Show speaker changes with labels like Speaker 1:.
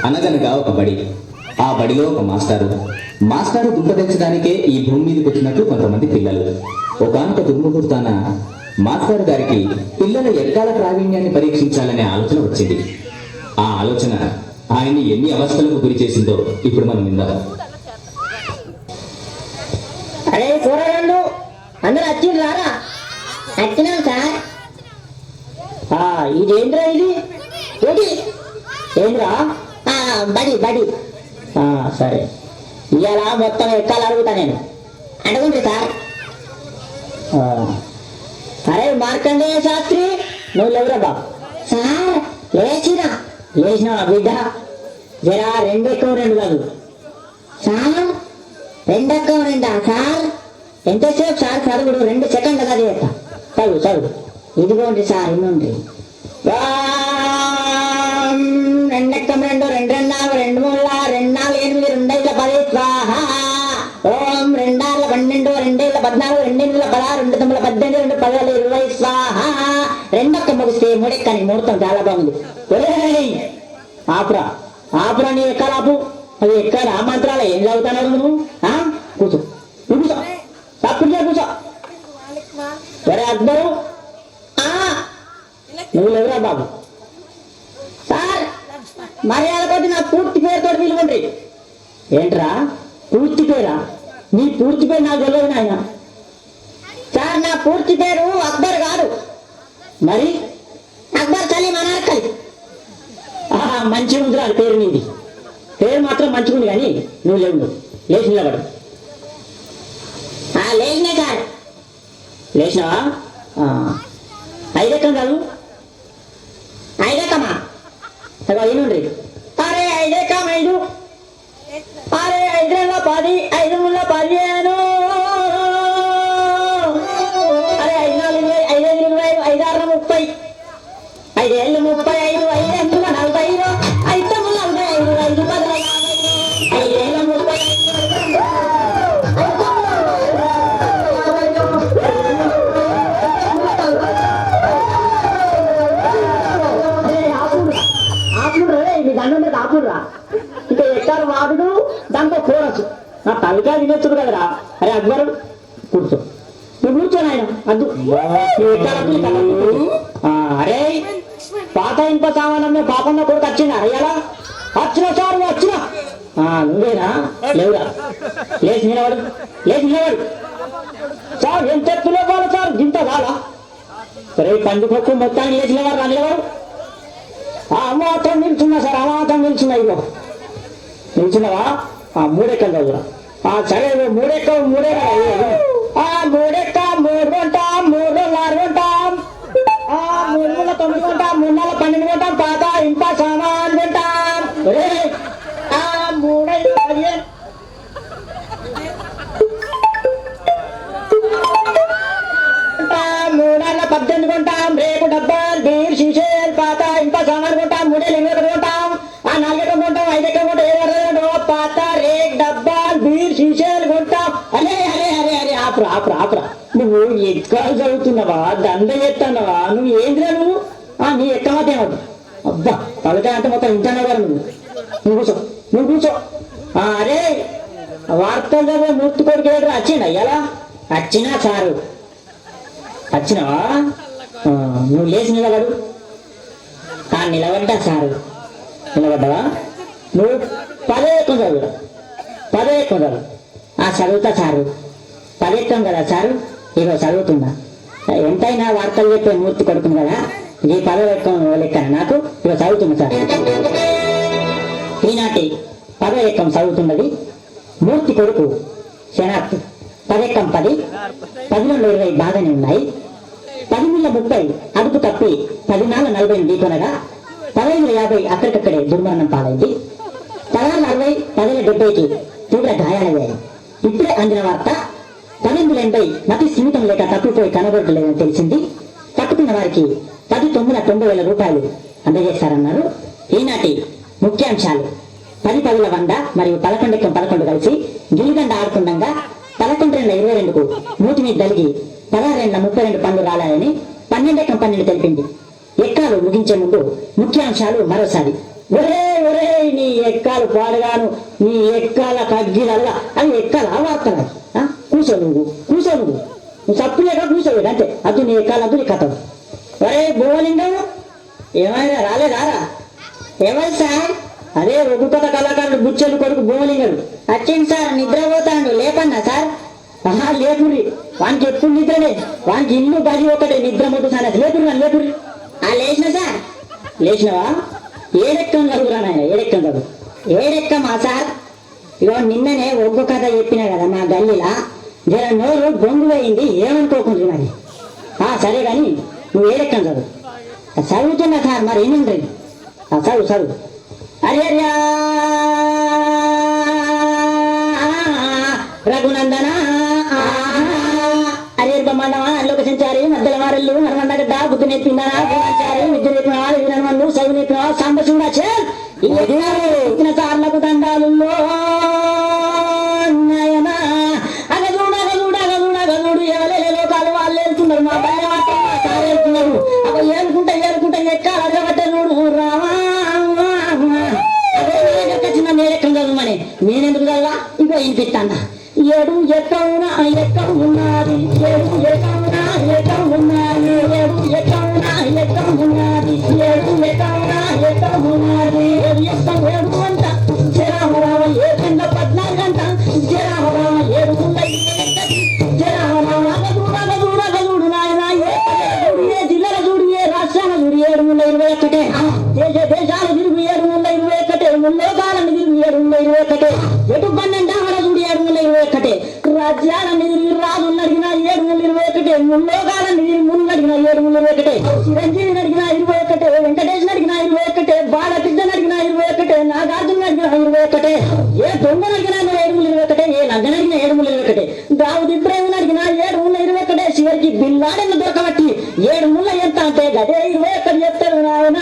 Speaker 1: అనగనగా ఒక బడి. ఆ బడిలో ఒక మాస్టారు దుంపదెంచడానికే ఈ భూమి మీదకి వచ్చినట్టు కొంతమంది పిల్లలు. ఒకానొక దుర్ముహూర్తాన మాస్టారు గారికి పిల్లల ఎక్కాల ప్రావీణ్యాన్ని పరీక్షించాలనే ఆలోచన వచ్చింది. ఆ ఆలోచన ఆయన్ని ఎన్ని అవస్థలకు గురి చేసిందో ఇప్పుడు మనం విందాం.
Speaker 2: అరే కూరగాళ్ళు అందరూ వచ్చింది రారా? వచ్చినాం సార్. ఇదేంద్రా ఇది ఏంటి ఏంద్రా? బడి సరే, ఇవాళ మొత్తం ఎక్కాలి అడుగుతా నేను. అడుగుంటే సార్. అరే మార్కండేయ శాస్త్రి, నువ్వు లేవురా బాబు. సార్ లేచినా బిడ్డ, జరా 2 ఎక్కువ 2 కాదు సార్. 2 ఎక్కువ 2 సార్. ఎంతసేపు సార్ చదువుడు? 2 సెకండ్లు కదా చేస్తా. చదువు ఇదిగోండి సార్, ఇన్నుండి. 2 ఎక్కం 2 2 2 4 2 3 2 4 8 2 5 10 స్వాహ. ఓం 2 6 12 2 7 14 2 8 16 2 9 18 2 10 20 స్వాహ. 2 ఒక్క ముగిస్తే 3 ఎక్కని ముహూర్తం చాలా బాగుంది. ఆపురా నీ ఎక్కలాపు. అది ఎక్కడ ఆ మంత్రాలు ఏం చదువుతున్నావు నువ్వు? కూర్చో కూర్చో. సరే అక్బరు, నువ్వు లేవురా బాబు. సార్ మర్యాద కొద్ది నా పూర్తి పేరుతో పిలువండి. ఏంట్రా పూర్తి పేరా? నీ పూర్తి పేరు నాకు తెలియదు నాయన. సార్ నా పూర్తి పేరు అక్బర్ కాదు. మరి అక్బర్ సలీం అనార్కలి. మంచిగా ఉందిరా పేరు నీది. పేరు మాత్రం మంచిగా ఉంది కానీ నువ్వు లేవు. లేచి నిలబడు. లేచినా సార్. లేచినావా? 5 ఎక్కం కాదు, 5 ఎక్కమా? ఏనుండ్రి. అరే 5 ఎక్కం 5. అరే 5 2 10 5 3 15. అరే 5 4 20 5 5 25 5 6 30 5 7 35 5 8 45 5 9 45 5 10 55 5 7 35. ఆపుర్రా, ఇక ఎక్కారు వాడుడు, దాంతో కోరచ్చు. నా తలకాయ తినేచ్చుడు కదరా. అరే అక్బరు కూర్చో. నువ్వు కూర్చోను ఆయన అద్దు. అరే పాత ఇంప సామానమ్మే పాపన్న కొడుకు వచ్చిందా? అయ్యాలా వచ్చిన సార్ వచ్చినా. నువ్వేనా? లేవురా. లేచి నిలబడు సార్. ఎంత ఎత్తులో కాదు సార్, గింత కాదా? సరే పండుకొక్కు మొత్తానికి లేచి నిలబడు. అమాతం నిల్చున్నా సార్, అమాతం నిల్చున్నా. ఇగో నిల్చున్నావా? 3 ఎక్కలు చదువురా. సరే 3 ఎక్కలు 3 ఎక్క 3 కొంటాం, 3 6 కొంటాం, 3 9 కొంటాం, 3 12 కొంటాం, పాత ఇంత సామాన్ కొంటాం. 3 5 15 18 కొంటాం. రేపు డబ్బాలు బీర్ షీషేలు పాత ఇంత సామాన్ కొంటాం. 3 8 కొంటాం. 4 ఎక్కం కొంటాం, 5 ఎక్కం కొంటాం, 7 కొంటాం, పాత రేక్ డబ్బాలు బీర్ షీషేలు కొంటాం. అరే ఆపురా. నువ్వు ఎక్కడ చదువుతున్నావా? దండ ఎత్తన్నావా? నువ్వు ఏంద్రా నువ్వు? నీ ఎక్కమాతే ఏమవుతుంది? అబ్బా తలకాయ అంటే మొత్తం ఇంటానే గారు. నువ్వు కూర్చో. అరే వార్తలు చదివే మూర్తి కొడుకు వచ్చిండా? ఎలా వచ్చినా సారు? వచ్చినావా? నువ్వు లేచి నిలబడు. నిలబడ్డా సారు? నిలబడ్డావా? నువ్వు 10 ఎక్కం చదువు. 10 ఎక్కం చదువు. చదువుతా సారు. 10 ఎక్కం కదా సారు? ఇగో చదువుతుందా? ఎంతైనా వార్తలు చెప్పే మూర్తి కొడుతుంది కదా, ఈ 10 ఎక్కం లెక్కన నాకు. ఇగో చదువుతున్నా సార్. ఈనాటి 10 ఎక్కం చదువుతున్నది మూర్తి కొడుకు శనార్థ్. 10 ఎక్కం 10, 10 20 బాగానే ఉన్నాయి. 10 30 అదుపు తప్పి 10 40 ఢీకొనగా 15 50 అక్కడికక్కడే దుర్మరణం పాలైంది. 16 60 10 70కి తీవ్ర గాయాలయ్యాయి. ఇప్పుడే అందిన వార్త 12 80 నటి సీమితం లేక తప్పిపోయి కనబడలేదని తెలిసింది. తప్పుతున్న వారికి 10 9 90,000 రూపాయలు అందజేస్తారన్నారు. ఈనాటి ముఖ్యాంశాలు: 10 10 100 మరియు 11 ఎక్కం 11 కలిసి గిలిగండ ఆడుతుండగా 11 22కు మూతి మీద తలిగి 16 32 పండ్లు రాలాయని 12 ఎక్కం 12 తెలిపింది. ఎక్కాలు ముగించే ముందు ముఖ్యాంశాలు మరోసారి. ఒరే నీ ఎక్కాలు పాడగాను నీ ఎక్కాల కగ్గిలల్లా అవి ఎక్కాల వార్తలు కూర్చో నువ్వు సప్పులేక కూర్చోలేదు అంతే అదు నీ ఎక్కాలి అదు నీ కథ ఒరే భూమలింగం ఏమైనా రాలేదారా
Speaker 3: ఎవరు సార్?
Speaker 2: అదే రఘుపత కళాకారుడు బుచ్చెలు కొడుకు భూమలింగడు
Speaker 3: వచ్చింది సార్, నిద్రపోతాడు లేపన్నా సార్.
Speaker 2: లేపురి వానికి ఎప్పుడు నిద్రనే వానికి ఇల్లు గది ఒకటే నిద్ర మొట్టు సార్ లేపురి
Speaker 3: లేచిన సార్.
Speaker 2: లేచినవా ఏడెక్కం చదువురా నాయన ఏడెక్కం చదువు
Speaker 3: ఏడెక్కమా సార్?
Speaker 2: ఇగో నిన్ననే ఒగ్గు కథ చెప్పినా కదా మా గల్లీలా జర నోరు బొంగు అయింది ఏమనుకోకుండా మరి సరే కానీ నువ్వు ఏడెక్కం చదువు చదువుతున్నా సార్ మరి ఏముండ్రి చదువు అర్యర్యా రఘునందన అర్యర్బమ్మన్నవా లోక సంచారి మధ్యల మారెల్లు హనుమన్నగడ్డ బుద్ధి నేర్పిందనా పూర్ణాచారి విద్య నేర్పినవా వినమన్ను చదువు నేర్పినవా సాంబశివుడా ఇచ్చిన సార్లకు దండాలు అగదుడు ఎవరే లోకాలు వాళ్ళు వెళ్తున్నారు మా పైన సార్ వెళ్తున్నారు అవి ఏరుకుంటా ఎక్కాలి అదగట్టే చూడు రామా చిన్న నేరెక్కం చదువుమని నేనెందుకు చదవా ఇగో వినిపిస్తాను ఏడు ఎక్కవునా ఎక్కం ఉన్నది ఏడు ఎక్కవునా ఎక్కం ఉన్నది ఏడు ఎక్కవునా ఎక్కం ఉన్నది ఏడు ఎక్కవునా ఎక్కం ఉన్నది ఏడు ఎక్కం ఏడు అంట జరామరామ 7 గంట జరామరామ 7 జరామరామ అగదుడు నాయన ఏ జిల్లాల చూడు ఏ రాష్ట్రాల చూడు 721 దేశాల తిరుగు 721 ముల్లోకాలను తిరుగు 721 ఎటు పన్నెండాల చూడు 721 రాజ్యాలను తిరిగి రాజులను అడిగిన 721 ముల్లోకాలను తిరిగి ముళ్ళు అడిగిన 721 చిరంజీవిని అడిగిన 21 వెంకటేశ్వర అడిగిన 21 బాలకృష్ణ అడిగిన 21 నాగార్జున అడిగిన 21 ఏ దొంగను అడిగినా 721 ఏ లంగన అడిగిన 721 దావుద్ ఇబ్రాహిం అడిగిన 721 చివరికి బిల్లాడెన్ను దొరకబట్టి 7 ముళ్ళ ఎంత అంటే గదే 21 చెప్తారు నాయన